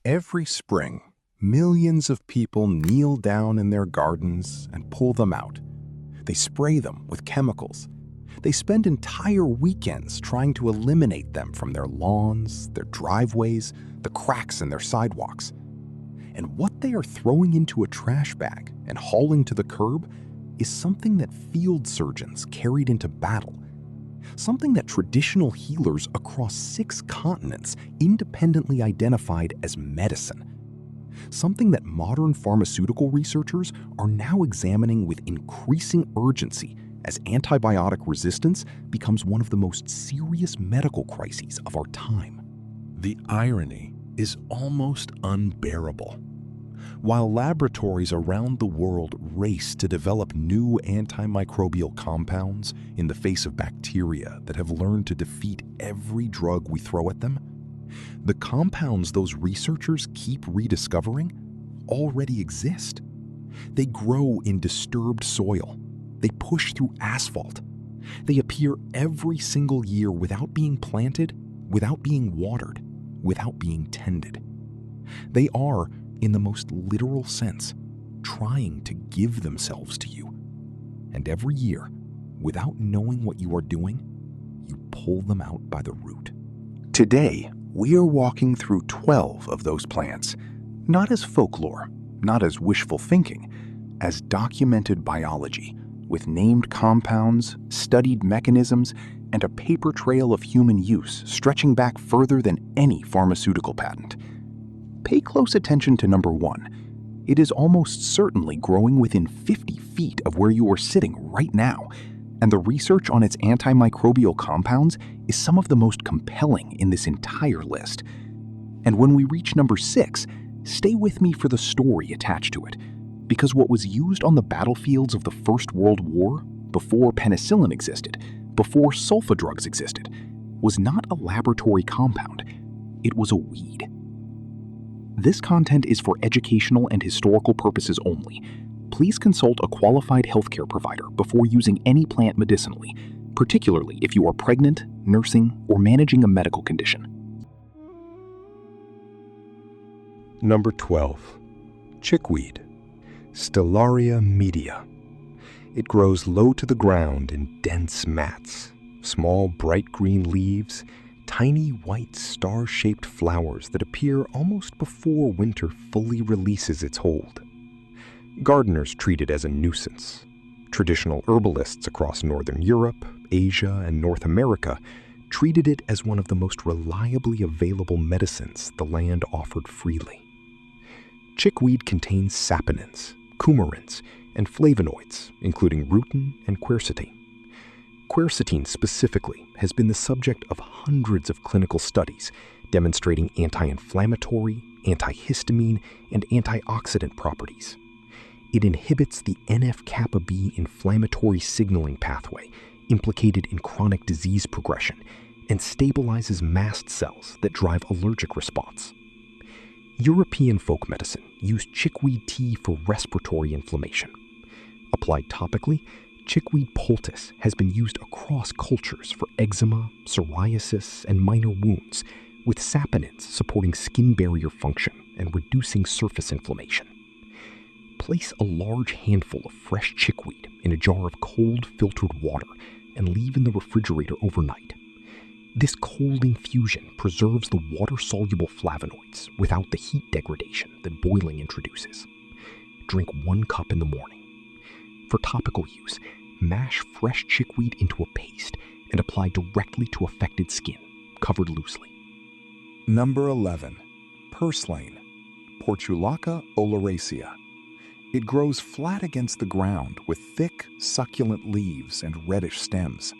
Every spring, millions of people kneel down in their gardens and pull them out. They spray them with chemicals. They spend entire weekends trying to eliminate them from their lawns, their driveways, the cracks in their sidewalks. And what they are throwing into a trash bag and hauling to the curb is something that field surgeons carried into battle. Something that traditional healers across 6 continents independently identified as medicine. Something that modern pharmaceutical researchers are now examining with increasing urgency as antibiotic resistance becomes one of the most serious medical crises of our time. The irony is almost unbearable. While laboratories around the world race to develop new antimicrobial compounds in the face of bacteria that have learned to defeat every drug we throw at them, the compounds those researchers keep rediscovering already exist. They grow in disturbed soil. They push through asphalt. They appear every single year without being planted, without being watered, without being tended. They are, in the most literal sense, trying to give themselves to you. And every year, without knowing what you are doing, you pull them out by the root. Today, we are walking through 12 of those plants, not as folklore, not as wishful thinking, as documented biology, with named compounds, studied mechanisms, and a paper trail of human use stretching back further than any pharmaceutical patent. Pay close attention to number 1. It is almost certainly growing within 50 feet of where you are sitting right now, and the research on its antimicrobial compounds is some of the most compelling in this entire list. And when we reach number 6, stay with me for the story attached to it, because what was used on the battlefields of the First World War, before penicillin existed, before sulfa drugs existed, was not a laboratory compound. It was a weed. This content is for educational and historical purposes only. Please consult a qualified healthcare provider before using any plant medicinally, particularly if you are pregnant, nursing, or managing a medical condition. Number 12. Chickweed, Stellaria media. It grows low to the ground in dense mats, small bright green leaves, tiny white star-shaped flowers that appear almost before winter fully releases its hold. Gardeners treat it as a nuisance. Traditional herbalists across Northern Europe, Asia, and North America treated it as one of the most reliably available medicines the land offered freely. Chickweed contains saponins, coumarins, and flavonoids, including rutin and quercetin. Quercetin specifically has been the subject of hundreds of clinical studies demonstrating anti-inflammatory, antihistamine, and antioxidant properties. It inhibits the NF-kappa B inflammatory signaling pathway implicated in chronic disease progression and stabilizes mast cells that drive allergic response. European folk medicine used chickweed tea for respiratory inflammation. Applied topically, chickweed poultice has been used across cultures for eczema, psoriasis, and minor wounds, with saponins supporting skin barrier function and reducing surface inflammation. Place a large handful of fresh chickweed in a jar of cold filtered water and leave in the refrigerator overnight. This cold infusion preserves the water-soluble flavonoids without the heat degradation that boiling introduces. Drink 1 cup in the morning. For topical use, mash fresh chickweed into a paste and apply directly to affected skin, covered loosely. Number 11. Purslane, Portulaca oleracea. It grows flat against the ground with thick, succulent leaves and reddish stems.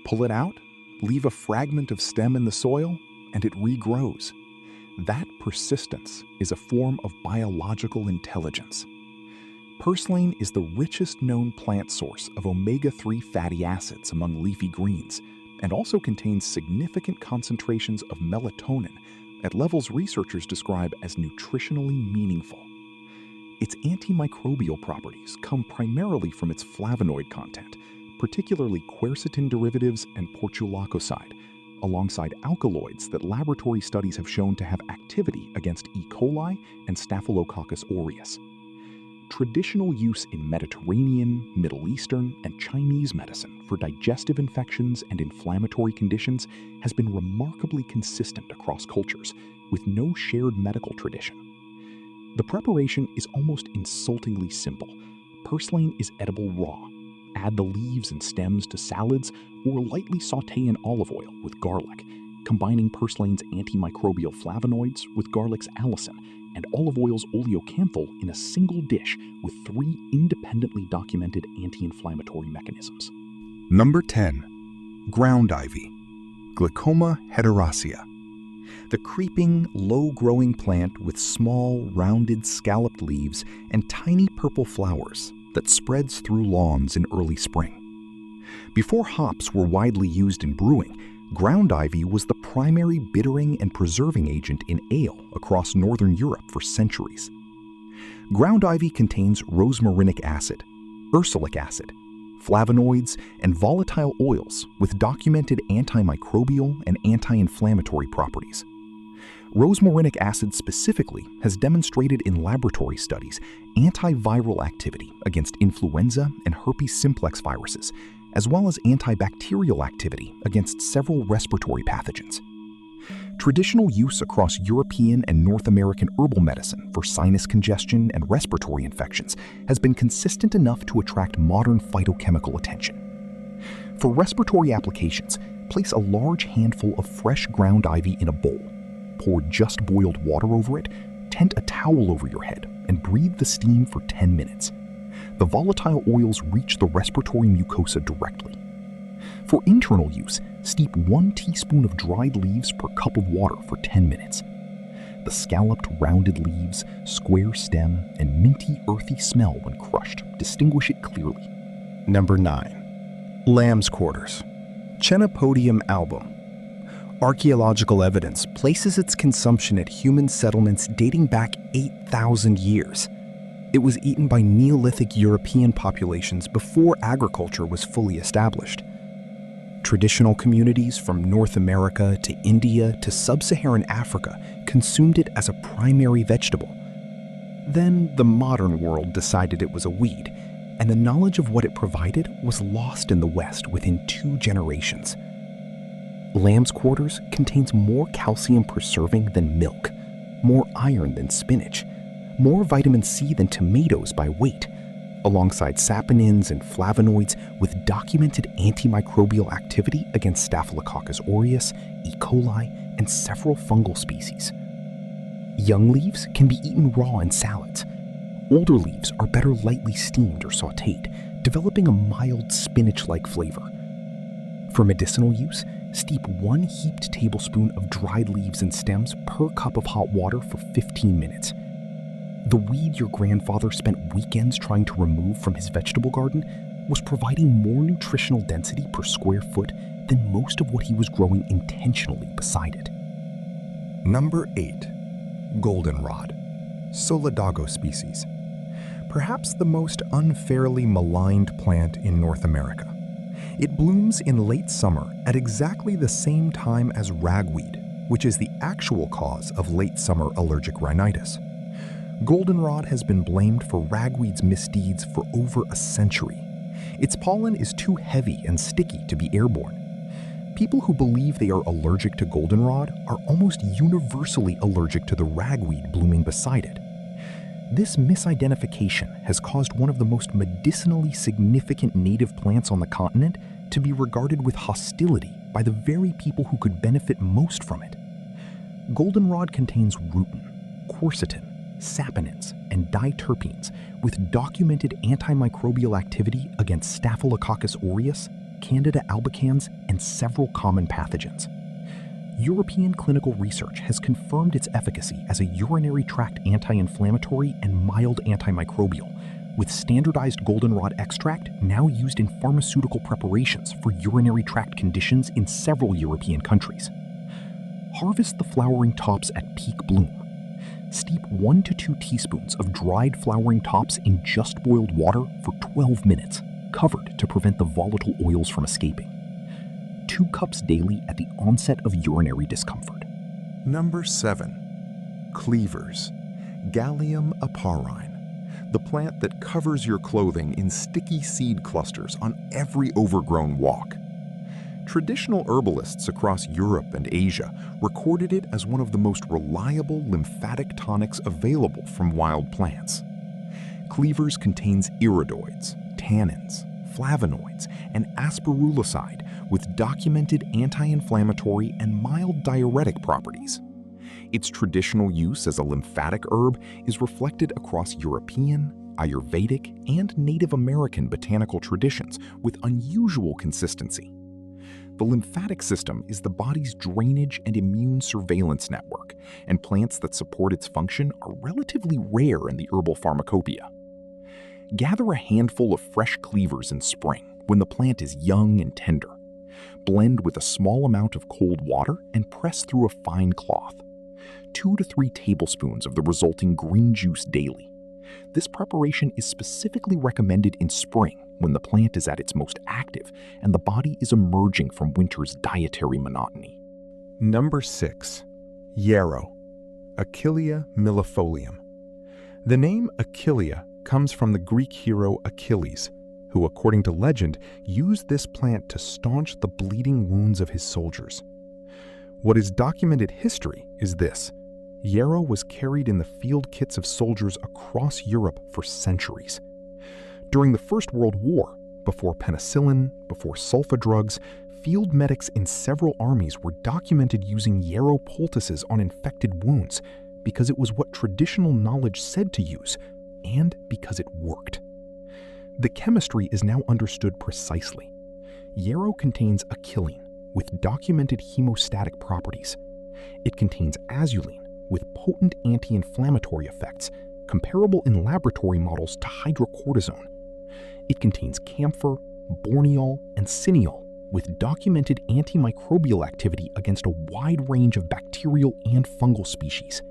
Pull it out, leave a fragment of stem in the soil, and it regrows. That persistence is a form of biological intelligence. Purslane is the richest known plant source of omega-3 fatty acids among leafy greens, and also contains significant concentrations of melatonin at levels researchers describe as nutritionally meaningful. Its antimicrobial properties come primarily from its flavonoid content, particularly quercetin derivatives and portulacoside, alongside alkaloids that laboratory studies have shown to have activity against E. coli and Staphylococcus aureus. Traditional use in Mediterranean, Middle Eastern, and Chinese medicine for digestive infections and inflammatory conditions has been remarkably consistent across cultures, with no shared medical tradition. The preparation is almost insultingly simple. Purslane is edible raw. Add the leaves and stems to salads or lightly sauté in olive oil with garlic, combining purslane's antimicrobial flavonoids with garlic's allicin and olive oil's oleocanthal in a single dish with 3 independently documented anti-inflammatory mechanisms. Number 10. Ground ivy, Glaucoma heteracea. The creeping, low-growing plant with small, rounded, scalloped leaves and tiny purple flowers that spreads through lawns in early spring. Before hops were widely used in brewing, ground ivy was the primary bittering and preserving agent in ale across northern Europe for centuries. Ground ivy contains rosmarinic acid, ursolic acid, flavonoids, and volatile oils with documented antimicrobial and anti-inflammatory properties. Rosmarinic acid specifically has demonstrated in laboratory studies antiviral activity against influenza and herpes simplex viruses, as well as antibacterial activity against several respiratory pathogens. Traditional use across European and North American herbal medicine for sinus congestion and respiratory infections has been consistent enough to attract modern phytochemical attention. For respiratory applications, place a large handful of fresh ground ivy in a bowl. Pour just boiled water over it, tent a towel over your head, and breathe the steam for 10 minutes. The volatile oils reach the respiratory mucosa directly. For internal use, steep 1 teaspoon of dried leaves per cup of water for 10 minutes. The scalloped, rounded leaves, square stem, and minty, earthy smell when crushed distinguish it clearly. Number 9. Lamb's quarters, Chenopodium album. Archaeological evidence places its consumption at human settlements dating back 8,000 years. It was eaten by Neolithic European populations before agriculture was fully established. Traditional communities from North America to India to sub-Saharan Africa consumed it as a primary vegetable. Then the modern world decided it was a weed, and the knowledge of what it provided was lost in the West within 2 generations. Lamb's quarters contains more calcium preserving than milk, more iron than spinach, more vitamin C than tomatoes by weight, alongside saponins and flavonoids with documented antimicrobial activity against Staphylococcus aureus, E. coli, and several fungal species. Young leaves can be eaten raw in salads. Older leaves are better lightly steamed or sautéed, developing a mild spinach-like flavor. For medicinal use, steep 1 heaped tablespoon of dried leaves and stems per cup of hot water for 15 minutes. The weed your grandfather spent weekends trying to remove from his vegetable garden was providing more nutritional density per square foot than most of what he was growing intentionally beside it. Number 8. Goldenrod, Solidago species. Perhaps the most unfairly maligned plant in North America. It blooms in late summer at exactly the same time as ragweed, which is the actual cause of late summer allergic rhinitis. Goldenrod has been blamed for ragweed's misdeeds for over a century. Its pollen is too heavy and sticky to be airborne. People who believe they are allergic to goldenrod are almost universally allergic to the ragweed blooming beside it. This misidentification has caused one of the most medicinally significant native plants on the continent to be regarded with hostility by the very people who could benefit most from it. Goldenrod contains rutin, quercetin, saponins, and diterpenes with documented antimicrobial activity against Staphylococcus aureus, Candida albicans, and several common pathogens. European clinical research has confirmed its efficacy as a urinary tract anti-inflammatory and mild antimicrobial, with standardized goldenrod extract now used in pharmaceutical preparations for urinary tract conditions in several European countries. Harvest the flowering tops at peak bloom. Steep 1 to 2 teaspoons of dried flowering tops in just boiled water for 12 minutes, covered to prevent the volatile oils from escaping. 2 cups daily at the onset of urinary discomfort. Number 7. Cleavers. Gallium aparine, the plant that covers your clothing in sticky seed clusters on every overgrown walk. Traditional herbalists across Europe and Asia recorded it as one of the most reliable lymphatic tonics available from wild plants. Cleavers contains iridoids, tannins, flavonoids, and asparuloside with documented anti-inflammatory and mild diuretic properties. Its traditional use as a lymphatic herb is reflected across European, Ayurvedic, and Native American botanical traditions with unusual consistency. The lymphatic system is the body's drainage and immune surveillance network, and plants that support its function are relatively rare in the herbal pharmacopoeia. Gather a handful of fresh cleavers in spring when the plant is young and tender. Blend with a small amount of cold water and press through a fine cloth. 2 to 3 tablespoons of the resulting green juice daily. This preparation is specifically recommended in spring when the plant is at its most active and the body is emerging from winter's dietary monotony. Number 6. Yarrow. Achillea millefolium. The name Achillea comes from the Greek hero Achilles, who, according to legend, used this plant to staunch the bleeding wounds of his soldiers. What is documented history is this: yarrow was carried in the field kits of soldiers across Europe for centuries. During the First World War, before penicillin, before sulfa drugs, field medics in several armies were documented using yarrow poultices on infected wounds because it was what traditional knowledge said to use, and because it worked. The chemistry is now understood precisely. Yarrow contains achillene, with documented hemostatic properties. It contains azulene, with potent anti-inflammatory effects, comparable in laboratory models to hydrocortisone. It contains camphor, borneol, and cineol, with documented antimicrobial activity against a wide range of bacterial and fungal species.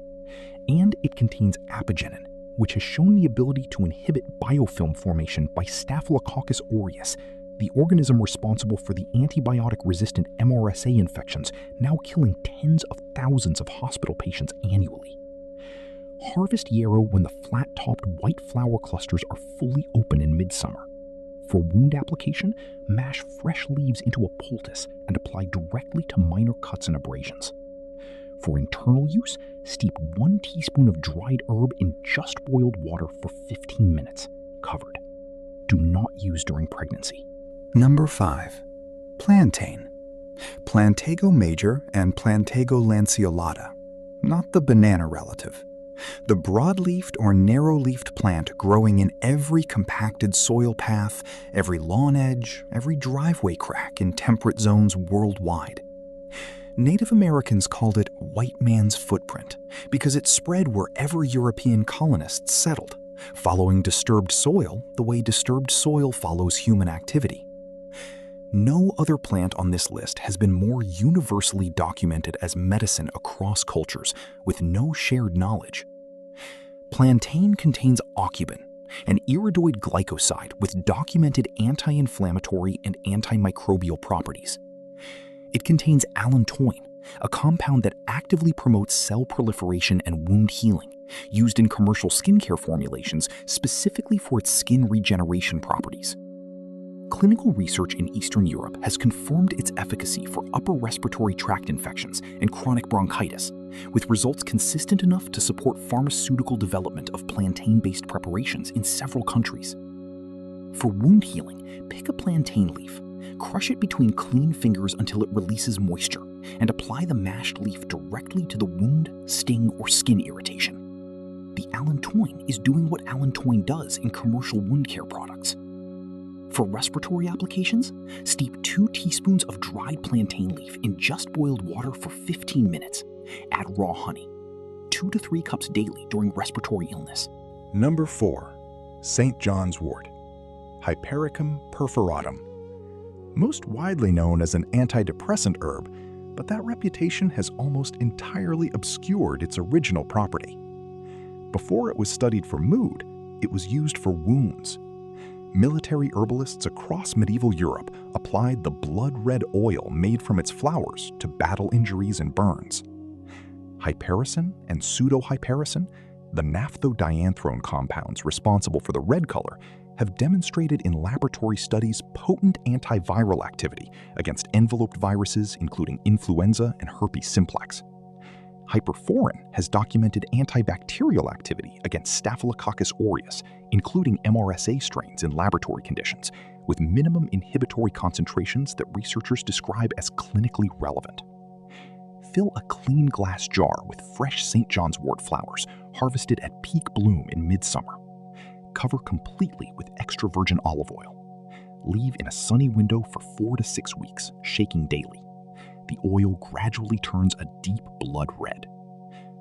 And it contains apigenin, which has shown the ability to inhibit biofilm formation by Staphylococcus aureus, the organism responsible for the antibiotic-resistant MRSA infections now killing tens of thousands of hospital patients annually. Harvest yarrow when the flat-topped white flower clusters are fully open in midsummer. For wound application, mash fresh leaves into a poultice and apply directly to minor cuts and abrasions. For internal use, steep 1 teaspoon of dried herb in just boiled water for 15 minutes, covered. Do not use during pregnancy. Number 5. Plantain. Plantago major and Plantago lanceolata, not the banana relative. The broad-leafed or narrow-leafed plant growing in every compacted soil path, every lawn edge, every driveway crack in temperate zones worldwide. Native Americans called it white man's footprint because it spread wherever European colonists settled, following disturbed soil the way disturbed soil follows human activity. No other plant on this list has been more universally documented as medicine across cultures with no shared knowledge. Plantain contains aucubin, an iridoid glycoside with documented anti-inflammatory and antimicrobial properties. It contains allantoin, a compound that actively promotes cell proliferation and wound healing, used in commercial skincare formulations specifically for its skin regeneration properties. Clinical research in Eastern Europe has confirmed its efficacy for upper respiratory tract infections and chronic bronchitis, with results consistent enough to support pharmaceutical development of plantain-based preparations in several countries. For wound healing, pick a plantain leaf, crush it between clean fingers until it releases moisture, and apply the mashed leaf directly to the wound, sting, or skin irritation. The allantoin is doing what allantoin does in commercial wound care products. For respiratory applications, steep 2 teaspoons of dried plantain leaf in just boiled water for 15 minutes. Add raw honey. 2 to 3 cups daily during respiratory illness. Number 4. St. John's wort. Hypericum perforatum. Most widely known as an antidepressant herb, but that reputation has almost entirely obscured its original property. Before it was studied for mood, it was used for wounds. military herbalists across medieval Europe applied the blood-red oil made from its flowers to battle injuries and burns. Hypericin and pseudohypericin, the naphthodienthrone compounds responsible for the red color, have demonstrated in laboratory studies potent antiviral activity against enveloped viruses including influenza and herpes simplex. Hyperforin has documented antibacterial activity against Staphylococcus aureus, including MRSA strains in laboratory conditions, with minimum inhibitory concentrations that researchers describe as clinically relevant. Fill a clean glass jar with fresh St. John's wort flowers harvested at peak bloom in midsummer. Cover completely with extra virgin olive oil. Leave in a sunny window for 4 to 6 weeks, shaking daily. The oil gradually turns a deep blood red.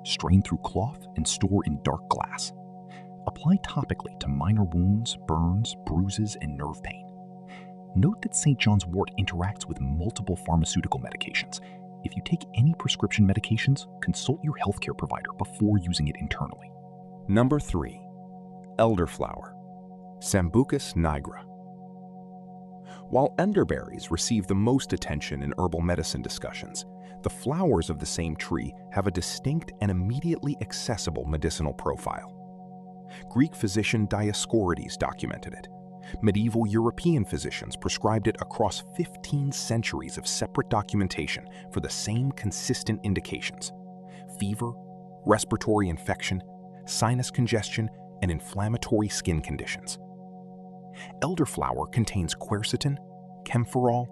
Strain through cloth and store in dark glass. Apply topically to minor wounds, burns, bruises, and nerve pain. Note that St. John's wort interacts with multiple pharmaceutical medications. If you take any prescription medications, consult your healthcare provider before using it internally. Number 3. Elderflower, Sambucus nigra. While elderberries receive the most attention in herbal medicine discussions, the flowers of the same tree have a distinct and immediately accessible medicinal profile. Greek physician Dioscorides documented it. Medieval European physicians prescribed it across 15 centuries of separate documentation for the same consistent indications: fever, respiratory infection, sinus congestion, and inflammatory skin conditions. Elderflower contains quercetin, camphorol,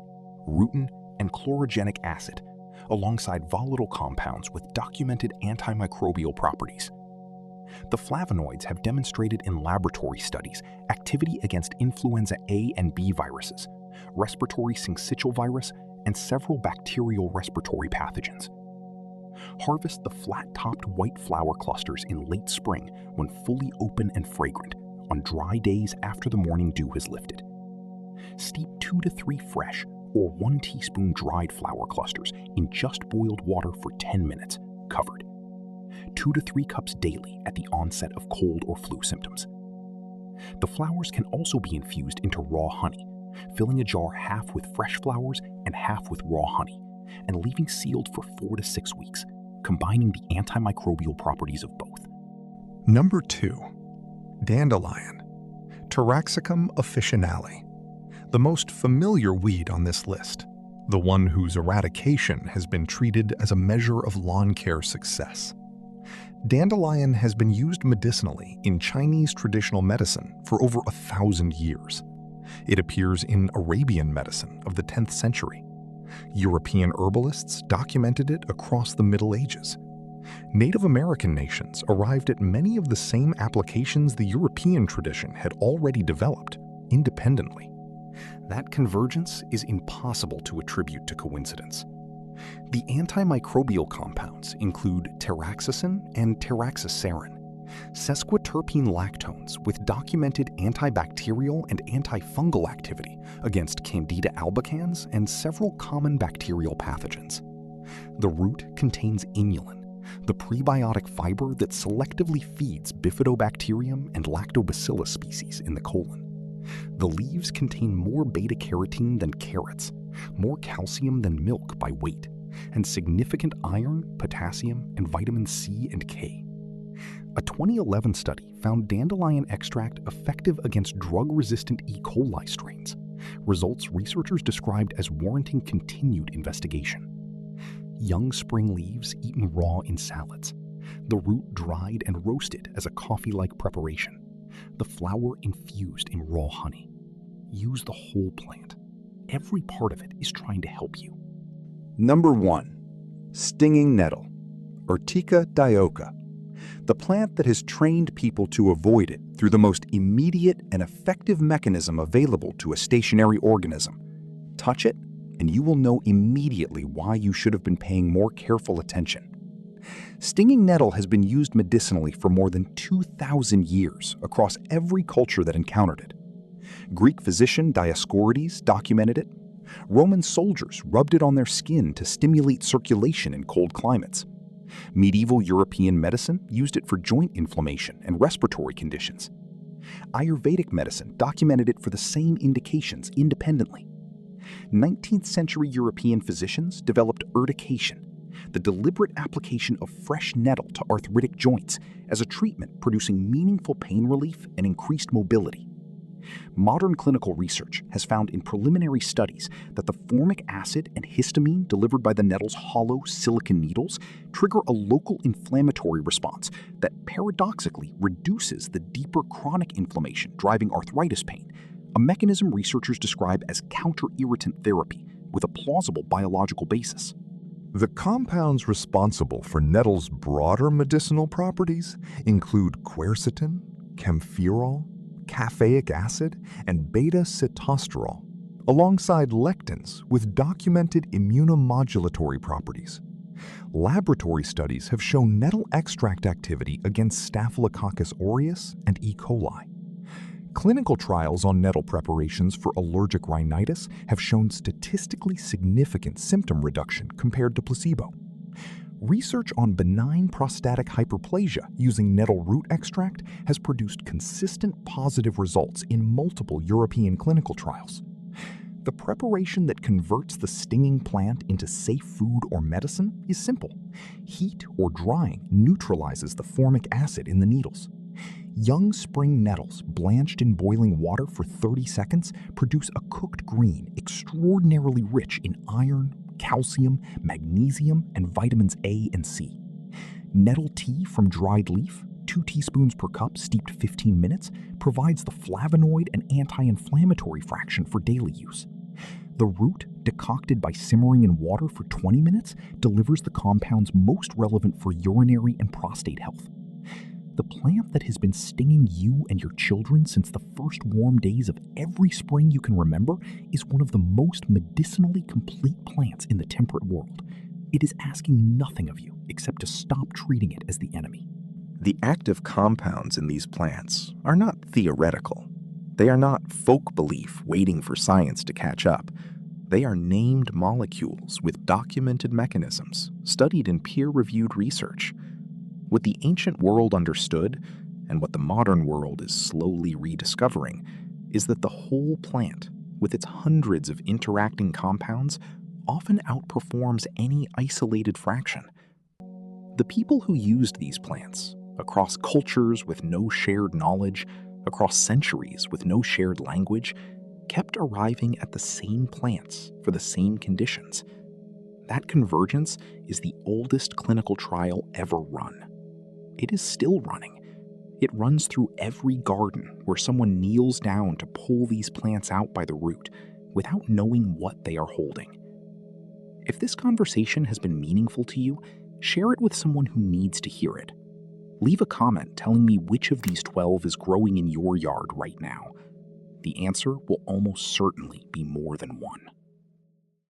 rutin, and chlorogenic acid, alongside volatile compounds with documented antimicrobial properties. The flavonoids have demonstrated in laboratory studies activity against influenza A and B viruses, respiratory syncytial virus, and several bacterial respiratory pathogens. Harvest the flat-topped white flower clusters in late spring when fully open and fragrant, on dry days after the morning dew has lifted. Steep 2 to 3 fresh or 1 teaspoon dried flower clusters in just boiled water for 10 minutes, covered. 2 to 3 cups daily at the onset of cold or flu symptoms. The flowers can also be infused into raw honey, filling a jar half with fresh flowers and half with raw honey, and leaving sealed for 4 to 6 weeks, combining the antimicrobial properties of both. Number 2. Dandelion, Taraxacum officinale, the most familiar weed on this list, the one whose eradication has been treated as a measure of lawn care success. Dandelion has been used medicinally in Chinese traditional medicine for over 1,000 years. It appears in Arabian medicine of the 10th century. European herbalists documented it across the Middle Ages. Native American nations arrived at many of the same applications the European tradition had already developed, independently. That convergence is impossible to attribute to coincidence. The antimicrobial compounds include taraxacin and taraxacerin, sesquiterpene lactones with documented antibacterial and antifungal activity against Candida albicans and several common bacterial pathogens. The root contains inulin, the prebiotic fiber that selectively feeds bifidobacterium and lactobacillus species in the colon. The leaves contain more beta-carotene than carrots, more calcium than milk by weight, and significant iron, potassium, and vitamin C and K. A 2011 study found dandelion extract effective against drug-resistant E. coli strains, results researchers described as warranting continued investigation. Young spring leaves eaten raw in salads, the root dried and roasted as a coffee-like preparation, the flower infused in raw honey. Use the whole plant. Every part of it is trying to help you. Number 1. Stinging nettle, Urtica dioica, the plant that has trained people to avoid it through the most immediate and effective mechanism available to a stationary organism. Touch it, and you will know immediately why you should have been paying more careful attention. Stinging nettle has been used medicinally for more than 2,000 years across every culture that encountered it. Greek physician Dioscorides documented it. Roman soldiers rubbed it on their skin to stimulate circulation in cold climates. Medieval European medicine used it for joint inflammation and respiratory conditions. Ayurvedic medicine documented it for the same indications independently. 19th century European physicians developed urtication, the deliberate application of fresh nettle to arthritic joints as a treatment producing meaningful pain relief and increased mobility. Modern clinical research has found in preliminary studies that the formic acid and histamine delivered by the nettle's hollow silicon needles trigger a local inflammatory response that paradoxically reduces the deeper chronic inflammation driving arthritis pain, a mechanism researchers describe as counter-irritant therapy with a plausible biological basis. The compounds responsible for nettle's broader medicinal properties include quercetin, camphorol, caffeic acid, and beta-sitosterol, alongside lectins with documented immunomodulatory properties. Laboratory studies have shown nettle extract activity against Staphylococcus aureus and E. coli. Clinical trials on nettle preparations for allergic rhinitis have shown statistically significant symptom reduction compared to placebo. Research on benign prostatic hyperplasia using nettle root extract has produced consistent positive results in multiple European clinical trials. The preparation that converts the stinging plant into safe food or medicine is simple. Heat or drying neutralizes the formic acid in the needles. Young spring nettles blanched in boiling water for 30 seconds produce a cooked green extraordinarily rich in iron, calcium, magnesium, and vitamins A and C. Nettle tea from dried leaf, 2 teaspoons per cup steeped 15 minutes, provides the flavonoid and anti-inflammatory fraction for daily use. The root, decocted by simmering in water for 20 minutes, delivers the compounds most relevant for urinary and prostate health. The plant that has been stinging you and your children since the first warm days of every spring you can remember is one of the most medicinally complete plants in the temperate world. It is asking nothing of you except to stop treating it as the enemy. The active compounds in these plants are not theoretical. They are not folk belief waiting for science to catch up. They are named molecules with documented mechanisms studied in peer-reviewed research. What the ancient world understood, and what the modern world is slowly rediscovering, is that the whole plant, with its hundreds of interacting compounds, often outperforms any isolated fraction. The people who used these plants, across cultures with no shared knowledge, across centuries with no shared language, kept arriving at the same plants for the same conditions. That convergence is the oldest clinical trial ever run. It is still running. It runs through every garden where someone kneels down to pull these plants out by the root without knowing what they are holding. If this conversation has been meaningful to you, share it with someone who needs to hear it. Leave a comment telling me which of these 12 is growing in your yard right now. The answer will almost certainly be more than one.